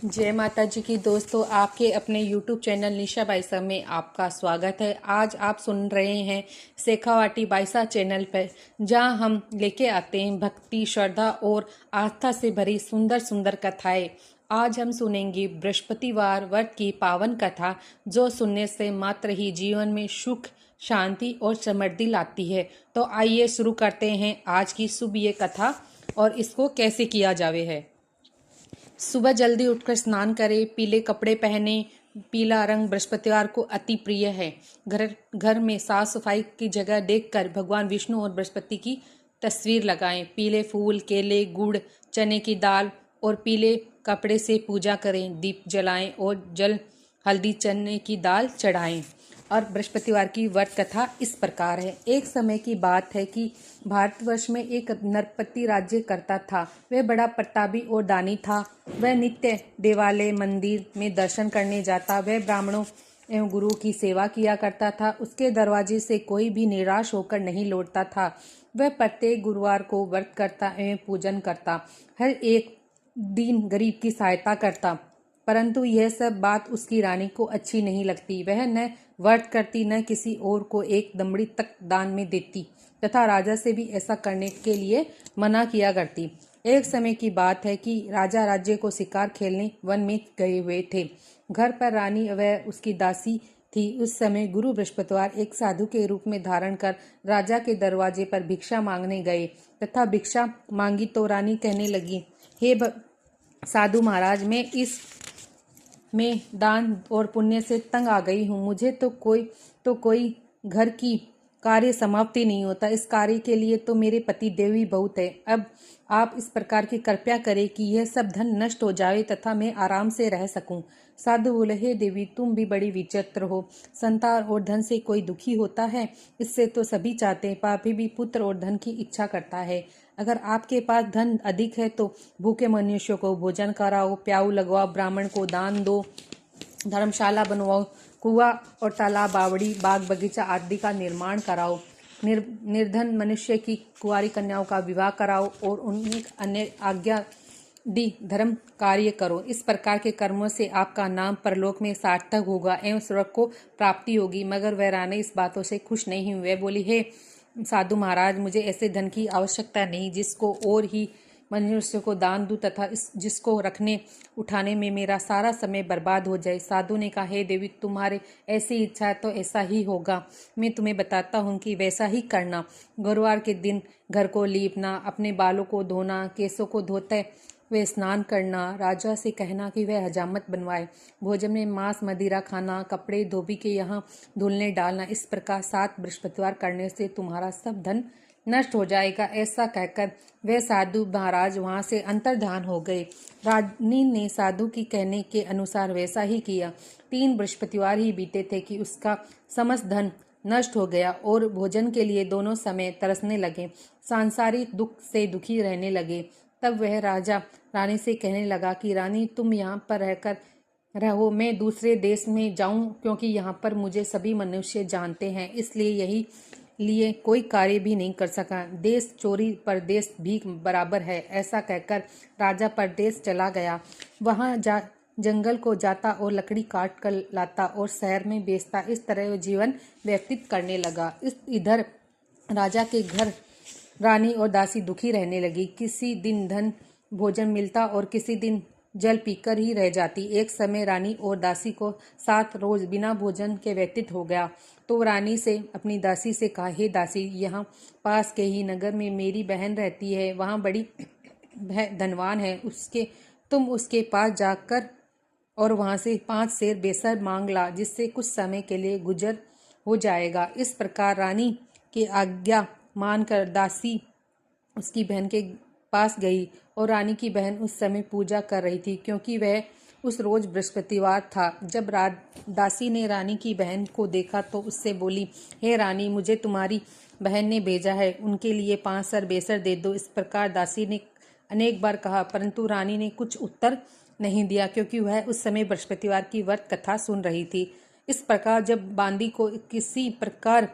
जय माता जी की दोस्तों, आपके अपने YouTube चैनल निशा बाइसा में आपका स्वागत है। आज आप सुन रहे हैं शेखावाटी बाइसा चैनल पर, जहां हम लेके आते हैं भक्ति, श्रद्धा और आस्था से भरी सुंदर सुंदर कथाएं। आज हम सुनेंगे बृहस्पतिवार व्रत की पावन कथा, जो सुनने से मात्र ही जीवन में सुख, शांति और समृद्धि लाती है। तो आइए शुरू करते हैं आज की शुभ ये कथा और इसको कैसे किया जावे है। सुबह जल्दी उठकर स्नान करें, पीले कपड़े पहने। पीला रंग बृहस्पतिवार को अति प्रिय है। घर में साफ सफाई की जगह देखकर भगवान विष्णु और बृहस्पति की तस्वीर लगाएं। पीले फूल, केले, गुड़, चने की दाल और पीले कपड़े से पूजा करें। दीप जलाएं और जल, हल्दी, चने की दाल चढ़ाएं। और बृहस्पतिवार की व्रत कथा इस प्रकार है। एक समय की बात है कि भारतवर्ष में एक नरपति राज्य करता था। वह बड़ा प्रतापी और दानी था। वह नित्य देवालय, मंदिर में दर्शन करने जाता। वह ब्राह्मणों एवं गुरु की सेवा किया करता था। उसके दरवाजे से कोई भी निराश होकर नहीं लौटता था। वह प्रत्येक गुरुवार को व्रत करता एवं पूजन करता। हर एक दीन गरीब की सहायता करता। परंतु यह सब बात उसकी रानी को अच्छी नहीं लगती। वह न व्रत करती, न किसी और को एक दमड़ी तक दान में देती तथा राजा से भी ऐसा करने के लिए मना किया करती। एक समय की बात है कि राजा राज्य को शिकार खेलने वन में गए हुए थे। घर पर रानी व उसकी दासी थी। उस समय गुरु बृहस्पतिवार एक साधु के रूप में धारण कर राजा के दरवाजे पर भिक्षा मांगने गए तथा भिक्षा मांगी तो रानी कहने लगी, हे साधु महाराज, मैं दान और पुण्य से तंग आ गई हूँ। मुझे तो कोई घर की कार्य समाप्ति नहीं होता। इस कार्य के लिए तो मेरे पति देव ही बहुत है। अब आप इस प्रकार की कृपया करें कि यह सब धन नष्ट हो जाए तथा मैं आराम से रह सकूं। साधु बोले, हे देवी, तुम भी बड़ी विचित्र हो। संतान और धन से कोई दुखी होता है? इससे तो सभी चाहते हैं। पापी भी पुत्र और धन की इच्छा करता है। अगर आपके पास धन अधिक है तो भूखे मनुष्यों को भोजन कराओ, प्याऊ लगवाओ, ब्राह्मण को दान दो, धर्मशाला बनवाओ, कुआं और तालाब, बावड़ी, बाग बगीचा आदि का निर्माण कराओ। निर्धन मनुष्य की कुंवारी कन्याओं का विवाह कराओ और उन्हें अन्य आज्ञा दी धर्म कार्य करो। इस प्रकार के कर्मों से आपका नाम परलोक में सार्थक होगा एवं स्वर्ग को प्राप्ति होगी। मगर वह रानी इस बातों से खुश नहीं हुई। वह बोली, हे साधु महाराज, मुझे ऐसे धन की आवश्यकता नहीं जिसको और ही मनुष्य को दान दूं तथा जिसको रखने उठाने में मेरा सारा समय बर्बाद हो जाए। साधु ने कहा, हे देवी, तुम्हारे ऐसी इच्छा है तो ऐसा ही होगा। मैं तुम्हें बताता हूँ कि वैसा ही करना। गुरुवार के दिन घर को लीपना, अपने बालों को धोना, केसों को धोते वे स्नान करना, राजा से कहना कि वह हजामत बनवाए, भोजन में मांस मदिरा खाना, कपड़े धोबी के यहाँ धुलने डालना। इस प्रकार 7 बृहस्पतिवार करने से तुम्हारा सब धन नष्ट हो जाएगा। ऐसा कहकर वह साधु महाराज वहां से अंतर्धान हो गए। रानी ने साधु की कहने के अनुसार वैसा ही किया। 3 बृहस्पतिवार ही बीते थे कि उसका समस्त धन नष्ट हो गया और भोजन के लिए दोनों समय तरसने लगे। सांसारिक दुख से दुखी रहने लगे। तब वह राजा रानी से कहने लगा कि रानी, तुम यहाँ पर रहकर रहो, मैं दूसरे देश में जाऊं, क्योंकि यहाँ पर मुझे सभी मनुष्य जानते हैं, इसलिए यही लिए कोई कार्य भी नहीं कर सका। देश चोरी परदेश भी बराबर है। ऐसा कहकर राजा परदेश चला गया। वहां जंगल को जाता और लकड़ी काट कर लाता और शहर में बेचता। इस तरह वह जीवन व्यतीत करने लगा। इधर राजा के घर रानी और दासी दुखी रहने लगी। किसी दिन धन भोजन मिलता और किसी दिन जल पीकर ही रह जाती। एक समय रानी और दासी को 7 रोज बिना भोजन के व्यतीत हो गया। तो रानी से अपनी दासी से कहा, हे दासी, यहाँ पास के ही नगर में मेरी बहन रहती है। वहाँ बड़ी धनवान है। तुम उसके पास जाकर और वहाँ से 5 सेर बेसर मांग ला, जिससे कुछ समय के लिए गुजर हो जाएगा। इस प्रकार रानी की आज्ञा मानकर दासी उसकी बहन के पास गई और रानी की बहन उस समय पूजा कर रही थी, क्योंकि वह उस रोज बृहस्पतिवार था। जब दासी ने रानी की बहन को देखा तो उससे बोली, हे रानी, मुझे तुम्हारी बहन ने भेजा है, उनके लिए 5 सर बेसर दे दो। इस प्रकार दासी ने अनेक बार कहा, परंतु रानी ने कुछ उत्तर नहीं दिया, क्योंकि वह उस समय बृहस्पतिवार की व्रत कथा सुन रही थी। इस प्रकार जब बांदी को किसी प्रकार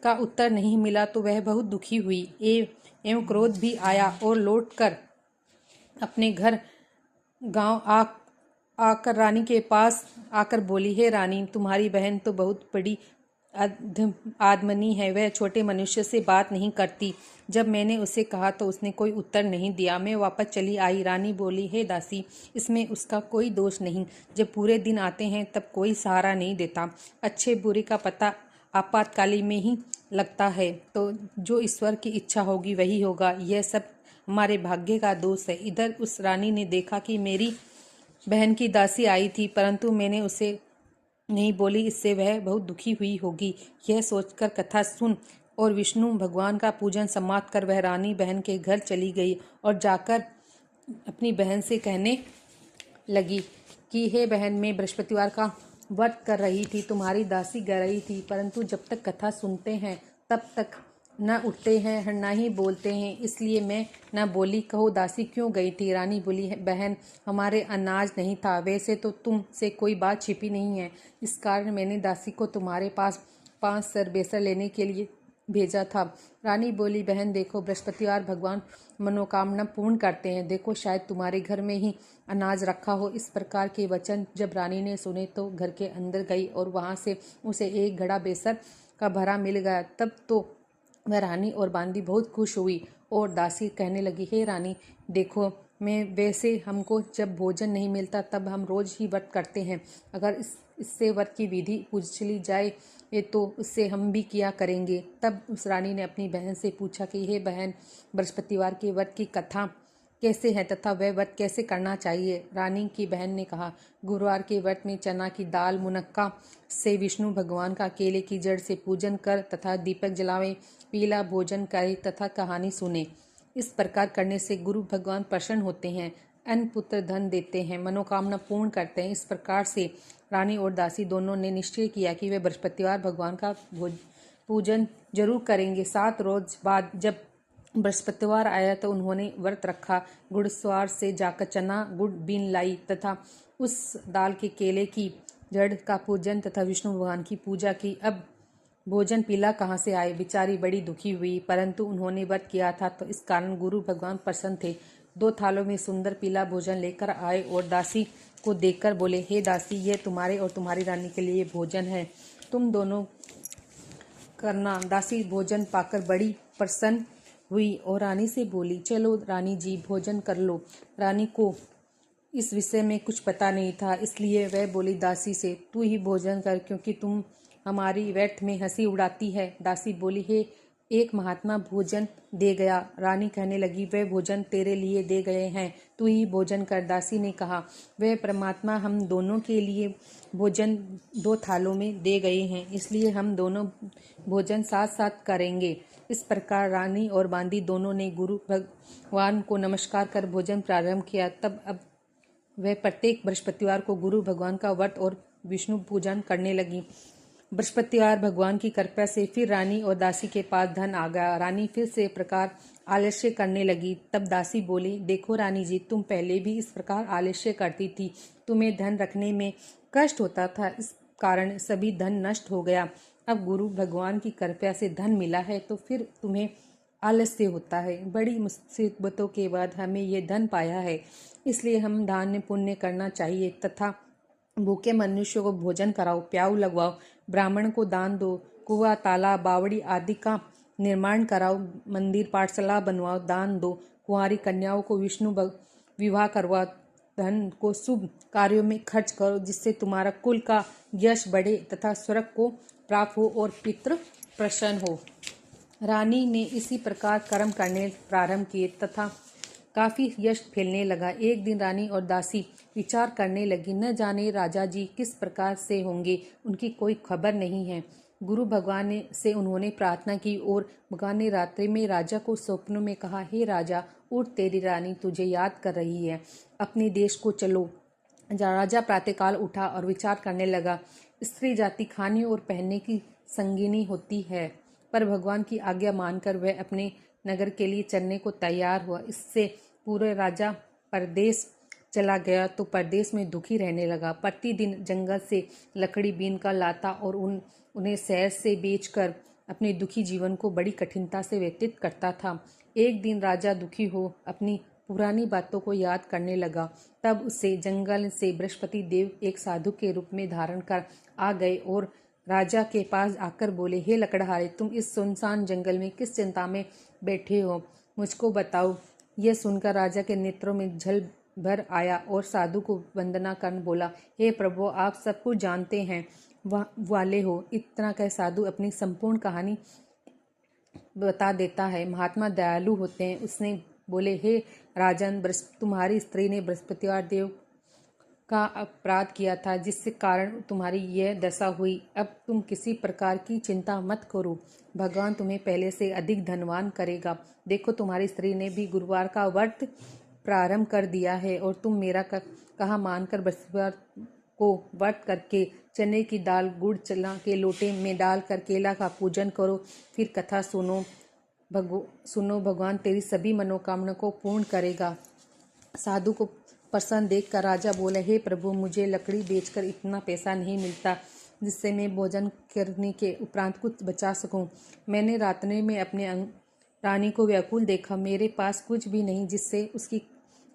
का उत्तर नहीं मिला तो वह बहुत दुखी हुई एवं क्रोध भी आया और लौटकर अपने घर गांव आ आकर रानी के पास आकर बोली, हे रानी, तुम्हारी बहन तो बहुत बड़ी आदमनी है, वह छोटे मनुष्य से बात नहीं करती। जब मैंने उसे कहा तो उसने कोई उत्तर नहीं दिया। मैं वापस चली आई। रानी बोली, हे दासी, इसमें उसका कोई दोष नहीं। जब पूरे दिन आते हैं तब कोई सहारा नहीं देता। अच्छे बुरे का पता आपातकाली में ही लगता है, तो जो ईश्वर की इच्छा होगी वही होगा। यह सब हमारे भाग्य का दोष है। इधर उस रानी ने देखा कि मेरी बहन की दासी आई थी, परंतु मैंने उसे नहीं बोली, इससे वह बहुत दुखी हुई होगी। यह सोचकर कथा सुन और विष्णु भगवान का पूजन समाप्त कर वह रानी बहन के घर चली गई और जाकर अपनी बहन से कहने लगी कि हे बहन, मैं बृहस्पतिवार का व्रत कर रही थी, तुम्हारी दासी गा रही थी, परंतु जब तक कथा सुनते हैं तब तक न उठते हैं न ही बोलते हैं, इसलिए मैं न बोली। कहो दासी क्यों गई थी? रानी बोली, बहन, हमारे अनाज नहीं था। वैसे तो तुम से कोई बात छिपी नहीं है, इस कारण मैंने दासी को तुम्हारे पास 5 सर बेसर लेने के लिए भेजा था। रानी बोली, बहन देखो, बृहस्पतिवार भगवान मनोकामना पूर्ण करते हैं। देखो, शायद तुम्हारे घर में ही अनाज रखा हो। इस प्रकार के वचन जब रानी ने सुने तो घर के अंदर गई और वहां से उसे एक घड़ा बेसर का भरा मिल गया। तब तो वह रानी और बांदी बहुत खुश हुई और दासी कहने लगी, हे रानी देखो, मैं वैसे हमको जब भोजन नहीं मिलता तब हम रोज ही व्रत करते हैं। अगर इससे व्रत की विधि पूछ ली जाए ये तो उससे हम भी किया करेंगे। तब उस रानी ने अपनी बहन से पूछा कि हे बहन, बृहस्पतिवार के व्रत की कथा कैसे है तथा वह व्रत कैसे करना चाहिए? रानी की बहन ने कहा, गुरुवार के व्रत में चना की दाल मुनक्का से विष्णु भगवान का केले की जड़ से पूजन कर तथा दीपक जलावे, पीला भोजन करे तथा कहानी सुने। इस प्रकार करने से गुरु भगवान प्रसन्न होते हैं, अन्न पुत्र धन देते हैं, मनोकामना पूर्ण करते हैं। इस प्रकार से रानी और दासी दोनों ने निश्चय किया कि वे बृहस्पतिवार भगवान का पूजन जरूर करेंगे। 7 रोज बाद जब बृहस्पतिवार आया तो उन्होंने व्रत रखा। गुड़स्वार से जाकर चना गुड़ बीन लाई तथा उस दाल के केले की जड़ का पूजन तथा विष्णु भगवान की पूजा की। अब भोजन पीला कहाँ से आए? बेचारी बड़ी दुखी हुई, परंतु उन्होंने व्रत किया था तो इस कारण गुरु भगवान प्रसन्न थे। 2 थालों में सुंदर पीला भोजन लेकर आए और दासी को देखकर बोले, हे दासी, यह तुम्हारे और तुम्हारी रानी के लिए भोजन है, तुम दोनों करना। दासी भोजन पाकर बड़ी प्रसन्न हुई और रानी से बोली, चलो रानी जी, भोजन कर लो। रानी को इस विषय में कुछ पता नहीं था, इसलिए वह बोली दासी से, तू ही भोजन कर, क्योंकि तुम हमारी व्यर्थ में हंसी उड़ाती है। दासी बोली, हे एक महात्मा भोजन दे गया। रानी कहने लगी, वह भोजन तेरे लिए दे गए हैं, तू ही भोजन कर। दासी ने कहा, वह परमात्मा हम दोनों के लिए भोजन 2 थालों में दे गए हैं, इसलिए हम दोनों भोजन साथ साथ करेंगे। इस प्रकार रानी और बांदी दोनों ने गुरु भगवान को नमस्कार कर भोजन प्रारंभ किया। तब अब वह प्रत्येक बृहस्पतिवार को गुरु भगवान का व्रत और विष्णु पूजन करने लगी। बृहस्पतिवार भगवान की कृपा से फिर रानी और दासी के पास धन आ गया। रानी फिर से प्रकार आलस्य करने लगी। तब दासी बोली, देखो रानी जी, तुम पहले भी इस प्रकार आलस्य करती थी, तुम्हें धन रखने में कष्ट होता था, इस कारण सभी धन नष्ट हो गया। अब गुरु भगवान की कृपा से धन मिला है तो फिर तुम्हें आलस्य होता है। बड़ी मुसीबतों के बाद हमें ये धन पाया है, इसलिए हम दान पुण्य करना चाहिए तथा भूखे मनुष्यों को भोजन कराओ, प्याऊ लगवाओ, ब्राह्मण को दान दो, कुआ तालाब बावड़ी आदि का निर्माण कराओ, मंदिर पाठशाला बनवाओ, दान दो, कुंवारी कन्याओं को विष्णु विवाह करवाओ, धन को शुभ कार्यों में खर्च करो, जिससे तुम्हारा कुल का यश बढ़े तथा स्वर्ग को प्राप्त हो और पितृ प्रसन्न हो। रानी ने इसी प्रकार कर्म करने प्रारंभ किए तथा काफी यश फैलने लगा। एक दिन रानी और दासी विचार करने लगी, न जाने राजा जी किस प्रकार से होंगे, उनकी कोई खबर नहीं है। गुरु भगवान ने से उन्होंने प्रार्थना की और भगवान ने रात्रि में राजा को स्वप्नों में कहा, हे राजा, उठ, तेरी रानी तुझे याद कर रही है, अपने देश को चलो। राजा प्रातःकाल उठा और विचार करने लगा, स्त्री जाति खाने और पहनने की संगिनी होती है, पर भगवान की आज्ञा मानकर वह अपने नगर के लिए चलने को तैयार हुआ। इससे पूरे राजा परदेश चला गया तो परदेश में दुखी रहने लगा। प्रतिदिन जंगल से लकड़ी बीन कर लाता और उन्हें शहर से बेचकर अपने दुखी जीवन को बड़ी कठिनता से व्यतीत करता था। एक दिन राजा दुखी हो अपनी पुरानी बातों को याद करने लगा। तब उसे जंगल से बृहस्पति देव एक साधु के रूप में धारण कर आ गए और राजा के पास आकर बोले, हे लकड़हारे, तुम इस सुनसान जंगल में किस चिंता में बैठे हो, मुझको बताओ। यह सुनकर राजा के नेत्रों में जल भर आया और साधु को वंदना कर बोला, हे प्रभु, आप सब कुछ जानते हैं वाले हो। इतना कह साधु अपनी संपूर्ण कहानी बता देता है। महात्मा दयालु होते हैं। उसने बोले, हे राजन, तुम्हारी स्त्री ने बृहस्पतिवार देव का अपराध किया था, जिससे कारण तुम्हारी यह दशा हुई। अब तुम किसी प्रकार की चिंता मत करो, भगवान तुम्हें पहले से अधिक धनवान करेगा। देखो, तुम्हारी स्त्री ने भी गुरुवार का व्रत प्रारंभ कर दिया है और तुम मेरा कहा मानकर बृहस्पतिवार को व्रत करके चने की दाल गुड़ चना के लोटे में डालकर केला का पूजन करो। फिर कथा सुनो, भगवान तेरी सभी मनोकामना को पूर्ण करेगा। साधु को प्रसन्न देखकर राजा बोले, हे प्रभु, मुझे लकड़ी बेचकर इतना पैसा नहीं मिलता जिससे मैं भोजन करने के उपरांत कुछ बचा सकूं। मैंने रात्रि में अपने रानी को व्याकुल देखा। मेरे पास कुछ भी नहीं जिससे उसकी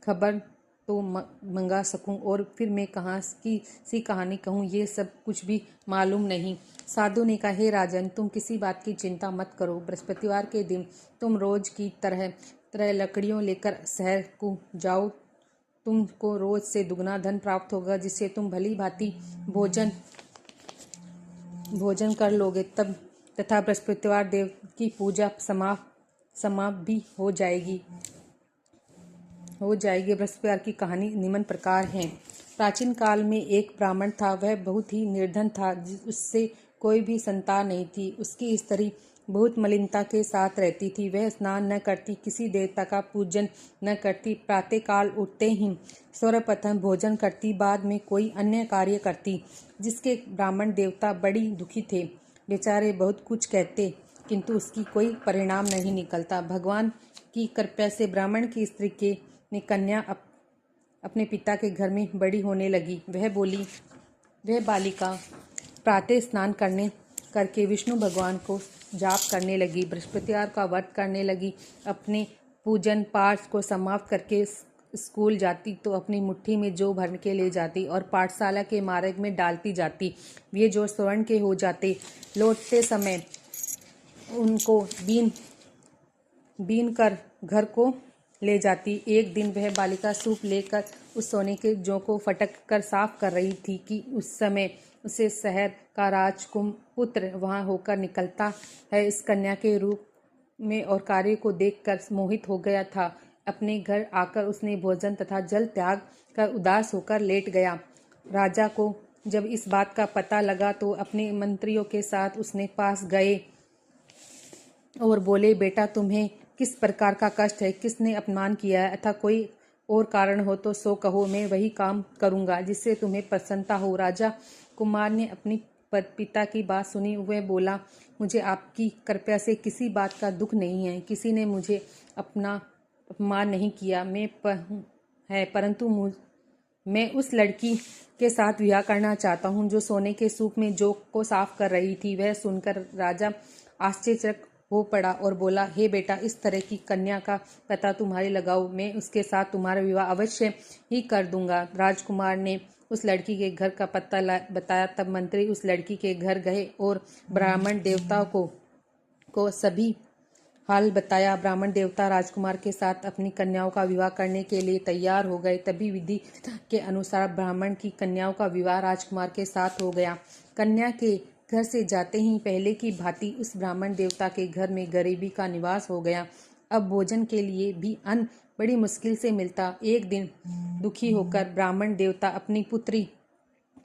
खबर तो मंगा सकूं, और फिर मैं कहाँ की सी कहानी कहूँ, ये सब कुछ भी मालूम नहीं। साधु ने कहा, हे राजन, तुम किसी बात की चिंता मत करो। बृहस्पतिवार के दिन तुम रोज की तरह लकड़ियों लेकर शहर को जाओ। तुमको रोज से दुगना धन प्राप्त होगा, जिससे तुम भली भांति भोजन कर लोगे। तब तथा बृहस्पतिवार देव की पूजा समाप्त भी हो जाएगी। बृहस्पतिवार की कहानी निम्न प्रकार है। प्राचीन काल में एक ब्राह्मण था। वह बहुत ही निर्धन था। उससे कोई भी संतान नहीं थी। उसकी स्त्री बहुत मलिनता के साथ रहती थी। वह स्नान न करती, किसी देवता का पूजन न करती, प्रातः काल उठते ही सर्वप्रथम भोजन करती, बाद में कोई अन्य कार्य करती, जिसके ब्राह्मण देवता बड़ी दुखी थे। बेचारे बहुत कुछ कहते, किंतु उसकी कोई परिणाम नहीं निकलता। भगवान की कृपा से ब्राह्मण की स्त्री ने कन्या अपने पिता के घर में बड़ी होने लगी। वह बालिका प्रातः स्नान करके विष्णु भगवान को जाप करने लगी, बृहस्पतिवार का व्रत करने लगी, अपने पूजन पाठ को समाप्त करके स्कूल जाती तो अपनी मुट्ठी में जौ भर के ले जाती और पाठशाला के मार्ग में डालती जाती। वे जौ स्वर्ण के हो जाते। लौटते समय उनको बीन कर घर को ले जाती। एक दिन वह बालिका सूप लेकर उस सोने के जौ को फटक कर साफ कर रही थी कि उस समय उसे शहर का राजपुत्र वहां होकर निकलता है। इस कन्या के रूप में और कार्य को देखकर मोहित हो गया था। अपने घर आकर उसने भोजन तथा जल त्याग कर उदास होकर लेट गया। राजा को जब इस बात का पता लगा तो अपने मंत्रियों के साथ उसने पास गए और बोले, बेटा, तुम्हें किस प्रकार का कष्ट है, किसने अपमान किया है, अथवा कोई और कारण हो तो सो कहो, मैं वही काम करूंगा जिससे तुम्हें प्रसन्नता हो। राजा कुमार ने अपनी पिता की बात सुनी। वह बोला, मुझे आपकी कृपा से किसी बात का दुख नहीं है। किसी ने मुझे अपना अपमान नहीं किया परंतु मैं उस लड़की के साथ विवाह करना चाहता हूँ जो सोने के सूप में जौ को साफ कर रही थी। वह सुनकर राजा आश्चर्यचकित हो पड़ा और बोला, हे बेटा, इस तरह की कन्या का पता तुम्हारे लगाओ, मैं उसके साथ तुम्हारा विवाह अवश्य ही कर दूंगा। राजकुमार ने उस लड़की के घर का पता बताया। तब मंत्री उस लड़की के घर गए और ब्राह्मण देवता को सभी हाल बताया। ब्राह्मण देवता राजकुमार के साथ अपनी कन्याओं का विवाह करने के लिए तैयार हो गए। तभी विधि के अनुसार ब्राह्मण की कन्याओं का विवाह राजकुमार के साथ हो गया। कन्या के घर से जाते ही पहले की भांति उस ब्राह्मण देवता के घर में गरीबी का निवास हो गया। अब भोजन के लिए भी अन्न बड़ी मुश्किल से मिलता। एक दिन दुखी होकर ब्राह्मण देवता अपनी पुत्री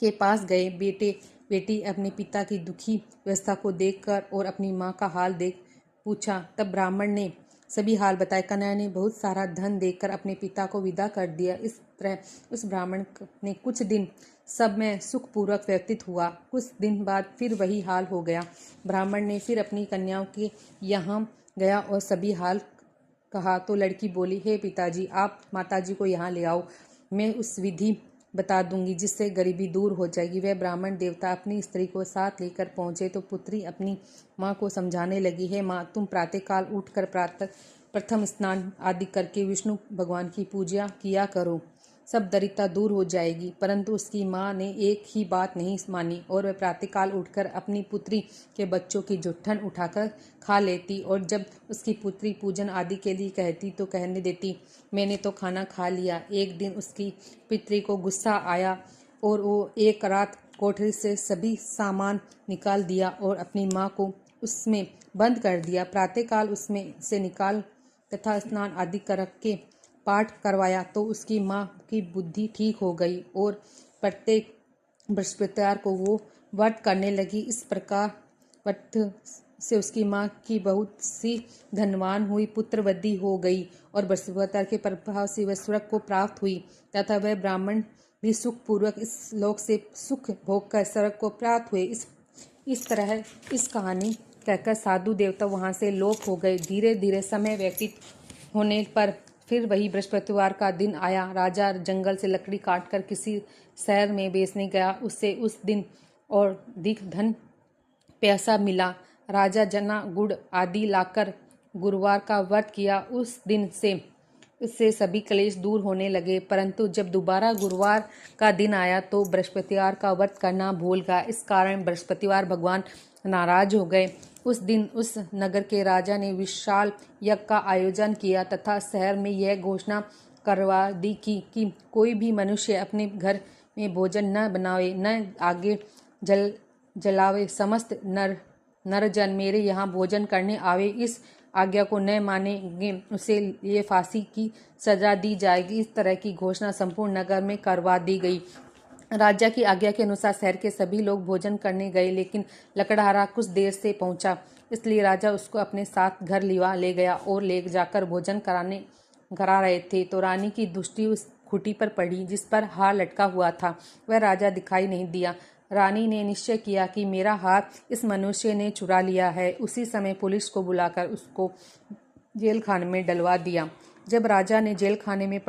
के पास गए। बेटी अपने पिता की दुखी व्यवस्था को देखकर और अपनी माँ का हाल देख पूछा। तब ब्राह्मण ने सभी हाल बताए। कन्या ने बहुत सारा धन देकर अपने पिता को विदा कर दिया। इस तरह उस ब्राह्मण ने कुछ दिन सब में सुखपूर्वक व्यतीत हुआ। कुछ दिन बाद फिर वही हाल हो गया। ब्राह्मण ने फिर अपनी कन्याओं के यहाँ गया और सभी हाल कहा तो लड़की बोली, हे पिताजी, आप माताजी को यहाँ ले आओ, मैं उस विधि बता दूंगी जिससे गरीबी दूर हो जाएगी। वह ब्राह्मण देवता अपनी स्त्री को साथ लेकर पहुंचे तो पुत्री अपनी माँ को समझाने लगी, हे माँ, तुम प्रातःकाल उठकर प्रथम स्नान आदि करके विष्णु भगवान की पूजा किया करो, सब दरिद्रता दूर हो जाएगी। परंतु उसकी माँ ने एक ही बात नहीं मानी और वह प्रातःकाल उठकर अपनी पुत्री के बच्चों की जुट्ठन उठाकर खा लेती, और जब उसकी पुत्री पूजन आदि के लिए कहती तो कहने देती, मैंने तो खाना खा लिया। एक दिन उसकी पितरी को गुस्सा आया और वो एक रात कोठरी से सभी सामान निकाल दिया और अपनी माँ को उसमें बंद कर दिया। प्रातःकाल उसमें से निकाल तथा स्नान आदि करके पाठ करवाया तो उसकी माँ की बुद्धि ठीक हो गई और प्रत्येक बृहस्पतिवार को वो व्रत करने लगी। इस प्रकार व्रत से उसकी माँ की बहुत सी धनवान हुई, पुत्रवती हो गई और बृहस्पतिवार के प्रभाव से वह स्वर्ग को प्राप्त हुई तथा वह ब्राह्मण भी सुख पूर्वक इस लोक से सुख भोग कर स्वर्ग को प्राप्त हुए। इस तरह इस कहानी कहकर साधु देवता वहाँ से लोप हो गए। धीरे धीरे समय व्यतीत होने पर फिर वही बृहस्पतिवार का दिन आया। राजा जंगल से लकड़ी काटकर किसी शहर में बेचने गया। उससे उस दिन और अधिक धन पैसा मिला। राजा जना गुड़ आदि लाकर गुरुवार का व्रत किया। उस दिन से उससे सभी क्लेश दूर होने लगे। परंतु जब दोबारा गुरुवार का दिन आया तो बृहस्पतिवार का व्रत करना भूल गया। इस कारण बृहस्पतिवार भगवान नाराज हो गए। उस दिन उस नगर के राजा ने विशाल यज्ञ का आयोजन किया तथा शहर में यह घोषणा करवा दी कि कोई भी मनुष्य अपने घर में भोजन न बनावे, न आगे जलावे। समस्त नरजन मेरे यहाँ भोजन करने आवे। इस आज्ञा को न मानेंगे उसे ये फांसी की सजा दी जाएगी। इस तरह की घोषणा संपूर्ण नगर में करवा दी गई। राजा की आज्ञा के अनुसार शहर के सभी लोग भोजन करने गए, लेकिन लकड़हारा कुछ देर से पहुंचा, इसलिए राजा उसको अपने साथ घर ले गया और ले जाकर भोजन करा रहे थे तो रानी की दृष्टि उस खूंटी पर पड़ी जिस पर हार लटका हुआ था। वह राजा दिखाई नहीं दिया। रानी ने निश्चय किया कि मेरा हार इस मनुष्य ने चुरा लिया है। उसी समय पुलिस को बुलाकर उसको जेल खाने में डलवा दिया। जब राजा ने जेल खाने में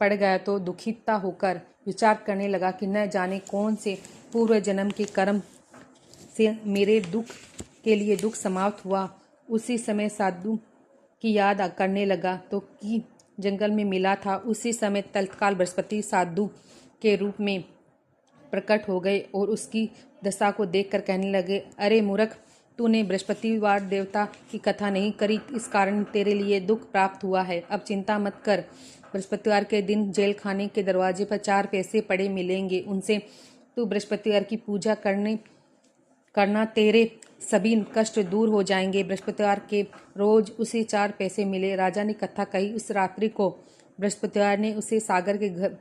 पड़ गया तो दुखिता होकर विचार करने लगा कि न जाने कौन से पूर्व जन्म के कर्म से मेरे दुख के लिए दुख समाप्त हुआ। उसी समय साधु की याद करने लगा तो कि जंगल में मिला था। उसी समय तत्काल बृहस्पति साधु के रूप में प्रकट हो गए और उसकी दशा को देखकर कहने लगे, अरे मूर्ख, तूने बृहस्पतिवार देवता की कथा नहीं करी, इस कारण तेरे लिए दुख प्राप्त हुआ है। अब चिंता मत कर। बृहस्पतिवार के दिन जेल खाने के दरवाजे पर 4 पैसे पड़े मिलेंगे, उनसे तू बृहस्पतिवार की पूजा करना, तेरे सभी कष्ट दूर हो जाएंगे। बृहस्पतिवार के रोज उसे 4 पैसे मिले। राजा ने कथा कही। उस रात्रि को बृहस्पतिवार ने उसे सागर के घर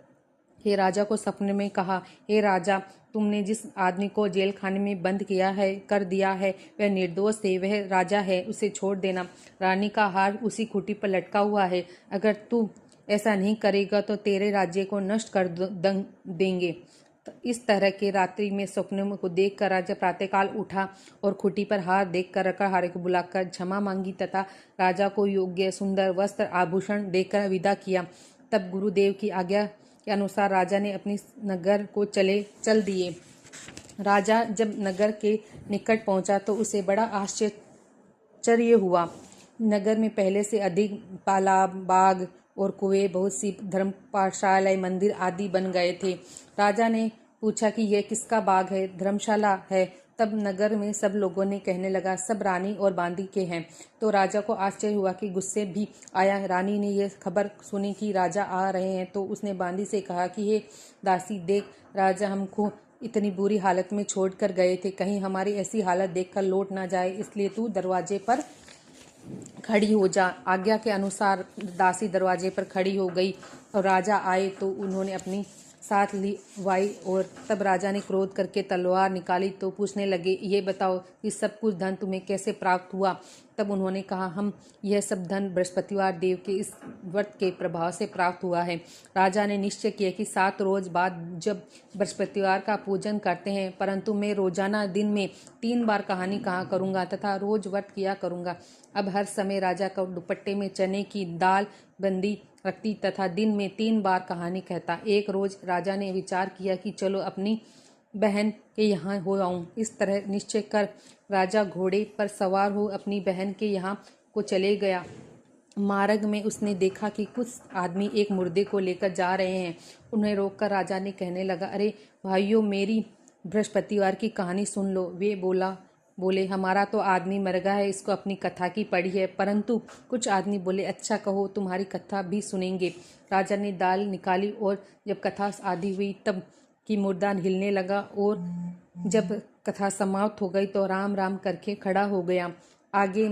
के राजा को सपने में कहा, हे राजा, तुमने जिस आदमी को जेल खाने में बंद कर दिया है वह निर्दोष है, वह राजा है, उसे छोड़ देना। रानी का हार उसी खूंटी पर लटका हुआ है। अगर तू ऐसा नहीं करेगा तो तेरे राज्य को नष्ट कर देंगे। इस तरह के रात्रि में स्वप्नों को देखकर राजा प्रातःकाल उठा और खूंटी पर हार देखकर रखड़हारे को बुलाकर क्षमा मांगी तथा राजा को योग्य सुंदर वस्त्र आभूषण देकर विदा किया। तब गुरुदेव की आज्ञा के अनुसार राजा ने अपनी नगर को चल दिए। राजा जब नगर के निकट पहुंचा तो उसे बड़ा आश्चर्य हुआ। नगर में पहले से अधिक तालाब, बाग और कुएं, बहुत सी धर्मशालाएं, मंदिर आदि बन गए थे। राजा ने पूछा कि यह किसका बाग है, धर्मशाला है। तब नगर में सब लोगों ने कहने लगा, सब रानी और बांदी के हैं। तो राजा को आश्चर्य हुआ कि गुस्से भी आया। रानी ने यह खबर सुनी कि राजा आ रहे हैं तो उसने बांदी से कहा कि हे दासी, देख, राजा हमको इतनी बुरी हालत में छोड़कर गए थे, कहीं हमारी ऐसी हालत देखकर लौट ना जाए, इसलिए तू दरवाजे पर खड़ी हो जा। आज्ञा के अनुसार दासी दरवाजे पर खड़ी हो गई और राजा आए तो उन्होंने अपनी साथ लिवाई और तब राजा ने क्रोध करके तलवार निकाली तो पूछने लगे, ये बताओ कि सब कुछ धन तुम्हें कैसे प्राप्त हुआ। तब उन्होंने कहा, हम यह सब धन बृहस्पतिवार देव के इस व्रत के प्रभाव से प्राप्त हुआ है। राजा ने निश्चय किया कि 7 रोज बाद जब बृहस्पतिवार का पूजन करते हैं, परंतु मैं रोजाना दिन में 3 बार कहानी कहा करूँगा तथा रोज व्रत किया करूँगा। अब हर समय राजा को दुपट्टे में चने की दाल बंदी रखती तथा दिन में 3 बार कहानी कहता। एक रोज राजा ने विचार किया कि चलो अपनी बहन के यहाँ हो आऊँ। इस तरह निश्चय कर राजा घोड़े पर सवार हो अपनी बहन के यहाँ को चले गया। मार्ग में उसने देखा कि कुछ आदमी एक मुर्दे को लेकर जा रहे हैं। उन्हें रोककर राजा ने कहने लगा, अरे भाइयों, मेरी बृहस्पतिवार की कहानी सुन लो। वे बोले, हमारा तो आदमी मर गया है, इसको अपनी कथा की पड़ी है। परंतु कुछ आदमी बोले, अच्छा कहो, तुम्हारी कथा भी सुनेंगे। राजा ने दाल निकाली और जब कथा आदि हुई तब कि मुर्दा हिलने लगा, और जब कथा समाप्त हो गई तो राम राम करके खड़ा हो गया। आगे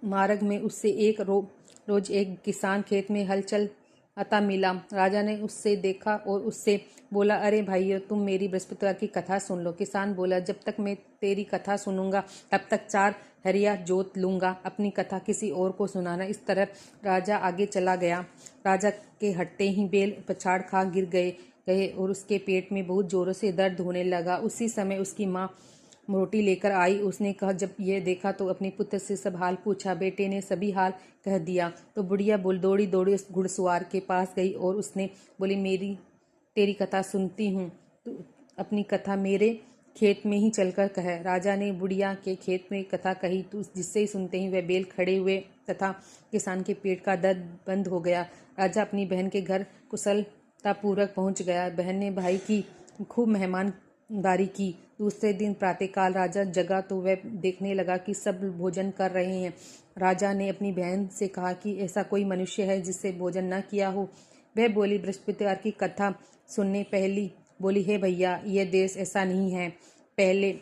मार्ग में उससे रोज एक किसान खेत में हल चलता मिला। राजा ने उससे देखा और उससे बोला, अरे भाइयों, तुम मेरी बृहस्पतिवार की कथा सुन लो। किसान बोला, जब तक मैं तेरी कथा सुनूंगा तब तक 4 हरिया जोत लूंगा, अपनी कथा किसी और को सुनाना। इस तरह राजा आगे चला गया। राजा के हटते ही बैल पछाड़ खा गिर गए और उसके पेट में बहुत जोरों से दर्द होने लगा। उसी समय उसकी माँ रोटी लेकर आई। उसने कहा, जब यह देखा तो अपने पुत्र से सब हाल पूछा। बेटे ने सभी हाल कह दिया तो बुढ़िया दौड़ी उस घुड़सवार के पास गई और उसने बोली, तेरी कथा सुनती हूँ, तो अपनी कथा मेरे खेत में ही चलकर कह। राजा ने बुढ़िया के खेत में कथा कही तो जिससे ही सुनते ही वह बैल खड़े हुए तथा किसान के पेट का दर्द बंद हो गया। राजा अपनी बहन के घर कुशलतापूर्वक पहुंच गया। बहन ने भाई की खूब मेहमानदारी की। दूसरे दिन प्रातःकाल राजा जगा तो वह देखने लगा कि सब भोजन कर रहे हैं। राजा ने अपनी बहन से कहा कि ऐसा कोई मनुष्य है जिससे भोजन न किया हो। वह बोली, बृहस्पतिवार की कथा सुनने पहली बोली, हे भैया, यह देश ऐसा नहीं है। पहले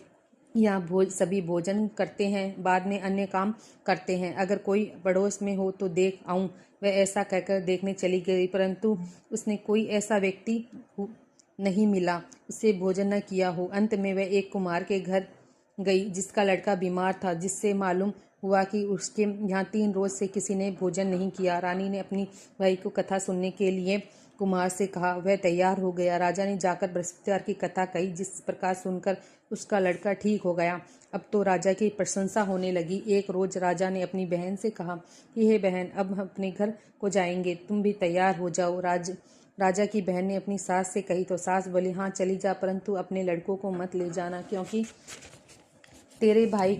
यहाँ सभी भोजन करते हैं, बाद में अन्य काम करते हैं। अगर कोई पड़ोस में हो तो देख आऊं। वह ऐसा कहकर देखने चली गई, परंतु उसने कोई ऐसा व्यक्ति नहीं मिला उसे भोजन न किया हो। अंत में वह एक कुम्हार के घर गई जिसका लड़का बीमार था, जिससे मालूम हुआ कि उसके यहाँ 3 रोज से किसी ने भोजन नहीं किया। रानी ने अपनी भाई को कथा सुनने के लिए कुम्हार से कहा। वह तैयार हो गया। राजा ने जाकर बृहस्पतिवार की कथा कही, जिस प्रकार सुनकर उसका लड़का ठीक हो गया। अब तो राजा की प्रशंसा होने लगी। एक रोज राजा ने अपनी बहन से कहा कि हे बहन, अब हम अपने घर को जाएंगे, तुम भी तैयार हो जाओ। राजा की बहन ने अपनी सास से कही तो सास बोली, हाँ चली जा, परंतु अपने लड़कों को मत ले जाना, क्योंकि तेरे भाई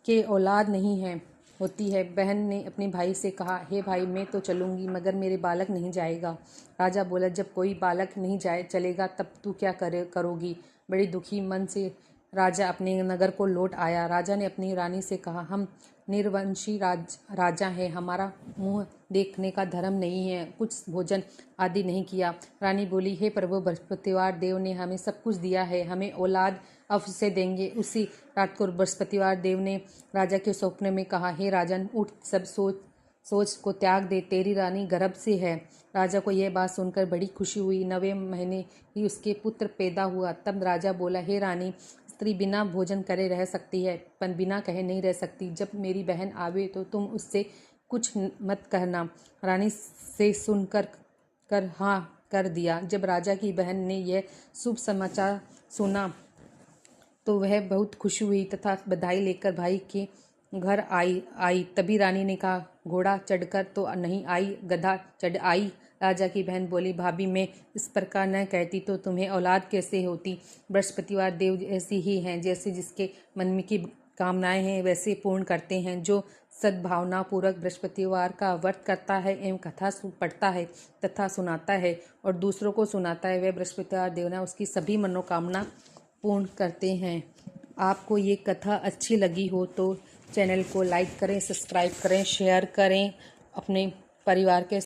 के औलाद नहीं है होती है। बहन ने अपने भाई से कहा, हे भाई, मैं तो चलूंगी मगर मेरे बालक नहीं जाएगा। राजा बोला, जब कोई बालक नहीं चलेगा तब तू क्या करोगी। बड़ी दुखी मन से राजा अपने नगर को लौट आया। राजा ने अपनी रानी से कहा, हम निर्वंशी राजा हैं, हमारा मुंह देखने का धर्म नहीं है, कुछ भोजन आदि नहीं किया। रानी बोली, हे प्रभु, बृहस्पतिवार देव ने हमें सब कुछ दिया है, हमें औलाद अवश्य देंगे। उसी रात को बृहस्पतिवार देव ने राजा के स्वप्न में कहा, हे राजन, उठ, सब सोच को त्याग दे, तेरी रानी गर्भ से है। राजा को यह बात सुनकर बड़ी खुशी हुई। 9वें महीने ही उसके पुत्र पैदा हुआ। तब राजा बोला, हे रानी, स्त्री बिना भोजन करे रह सकती है पर बिना कहे नहीं रह सकती। जब मेरी बहन आवे तो तुम उससे कुछ मत कहना। रानी से सुनकर हाँ कर दिया। जब राजा की बहन ने यह शुभ समाचार सुना तो वह बहुत खुश हुई तथा बधाई लेकर भाई के घर आई। तभी रानी ने कहा, घोड़ा चढ़कर तो नहीं आई, गधा चढ़ आई। राजा की बहन बोली, भाभी, मैं इस प्रकार न कहती तो तुम्हें औलाद कैसे होती। बृहस्पतिवार देव ऐसी ही हैं, जैसे जिसके मन में की कामनाएं हैं वैसे पूर्ण करते हैं। जो सद्भावना पूर्वक बृहस्पतिवार का व्रत करता है एवं कथा पढ़ता है तथा सुनाता है और दूसरों को सुनाता है, वह बृहस्पतिवार देवना उसकी सभी मनोकामना पूर्ण करते हैं। आपको ये कथा अच्छी लगी हो तो चैनल को लाइक करें, सब्सक्राइब करें, शेयर करें अपने परिवार के